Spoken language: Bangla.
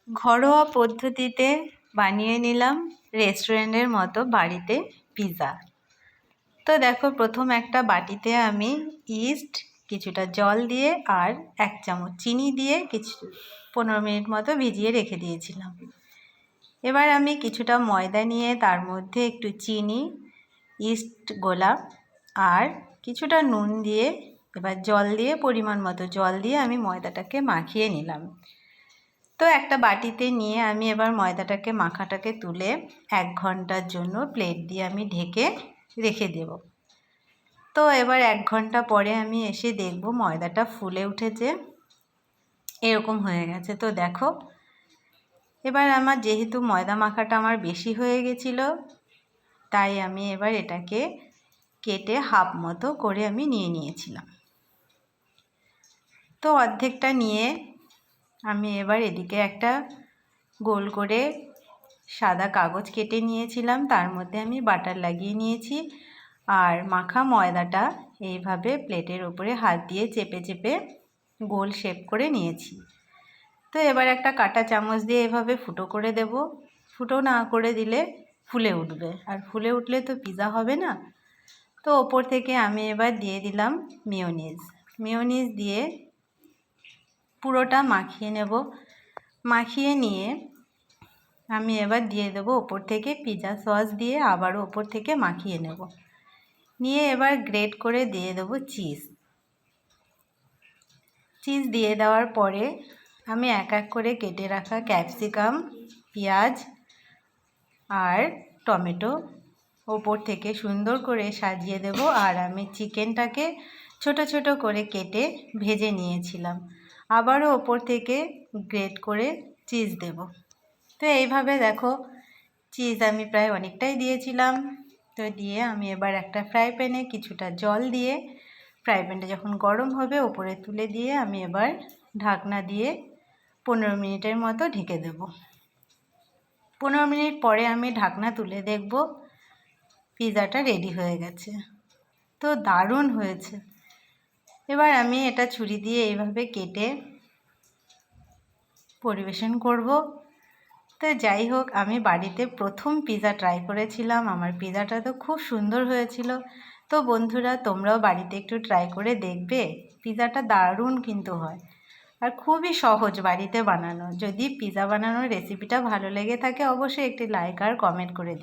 ঘরোয়া পদ্ধতিতে বানিয়ে নিলাম রেস্টুরেন্টের মতো বাড়িতে পিৎজা। তো দেখো, প্রথম একটা বাটিতে আমি ইস্ট, কিছুটা জল দিয়ে আর 1 চামচ চিনি দিয়ে 15 মিনিট মতো ভিজিয়ে রেখে দিয়েছিলাম। এবার আমি কিছুটা ময়দা নিয়ে তার মধ্যে একটু চিনি, ইস্ট গোলা আর কিছুটা নুন দিয়ে, এবার জল দিয়ে পরিমাণ মতো জল দিয়ে আমি ময়দাটাকে মাখিয়ে নিলাম। তো একটা বাটিতে নিয়ে আমি এবার ময়দাটাকে মাখাটাকে তুলে 1 ঘন্টার জন্য প্লেট দিয়ে আমি ঢেকে রেখে দেব। তো এবার 1 ঘন্টা পরে আমি এসে দেখব ময়দাটা ফুলে উঠেছে, এরকম হয়ে গেছে। তো দেখো, এবার আমার যেহেতু ময়দা মাখাটা আমার বেশি হয়ে গেছিলো, তাই আমি এবার এটাকে কেটে হাফ মতো করে আমি নিয়ে নিয়েছিলাম। তো অর্ধেকটা নিয়ে আমি এবার এদিকে একটা গোল করে সাদা কাগজ কেটে নিয়েছিলাম, তার মধ্যে আমি বাটার লাগিয়ে নিয়েছি আর মাখা ময়দাটা এইভাবে প্লেটের উপরে হাত দিয়ে চেপে চেপে গোল শেপ করে নিয়েছি। তো এবার একটা কাঁটা চামচ দিয়ে এভাবে ফুটো করে দেব। ফুটো না করে দিলে ফুলে উঠবে, আর ফুলে উঠলে তো পিৎজা হবে না। তো ওপর থেকে আমি এবার দিয়ে দিলাম মেয়োনিজ দিয়ে পুরোটা মাখিয়ে নেব। মাখিয়ে নিয়ে আমি এবার দিয়ে দেবো ওপর থেকে পিৎজা সস দিয়ে আবারও ওপর থেকে মাখিয়ে নেব। নিয়ে এবার গ্রেট করে দিয়ে দেবো চিজ দিয়ে দেওয়ার পরে আমি এক এক করে কেটে রাখা ক্যাপসিকাম, পেঁয়াজ আর টমেটো ওপর থেকে সুন্দর করে সাজিয়ে দেব। আর আমি চিকেনটাকে ছোট ছোট করে কেটে ভেজে নিয়েছিলাম, আবারও ওপর থেকে গ্রেট করে চিজ দেব। তো এইভাবে দেখো, চিজ আমি প্রায় অনেকটাই দিয়েছিলাম। তো দিয়ে আমি এবার একটা ফ্রাই প্যানে কিছুটা জল দিয়ে, ফ্রাই প্যানটা যখন গরম হবে ওপরে তুলে দিয়ে আমি এবার ঢাকনা দিয়ে 15 মিনিটের মতো ঢেকে দেব। 15 মিনিট পরে আমি ঢাকনা তুলে দেখব পিৎজাটা রেডি হয়ে গেছে। তো দারুণ হয়েছে। এবার আমি এটা ছুরি দিয়ে এইভাবে কেটে পরিবেশন করব। তো যাই হোক, আমি বাড়িতে প্রথম পিৎজা ট্রাই করেছিলাম, আমার পিৎজাটা তো খুব সুন্দর হয়েছিল। তো বন্ধুরা, তোমরাও বাড়িতে একটু ট্রাই করে দেখবে, পিৎজাটা দারুণ কিন্তু হয় আর খুবই সহজ বাড়িতে বানানো। যদি পিৎজা বানানোর রেসিপিটা ভালো লেগে থাকে অবশ্যই একটি লাইক আর কমেন্ট করে দিও।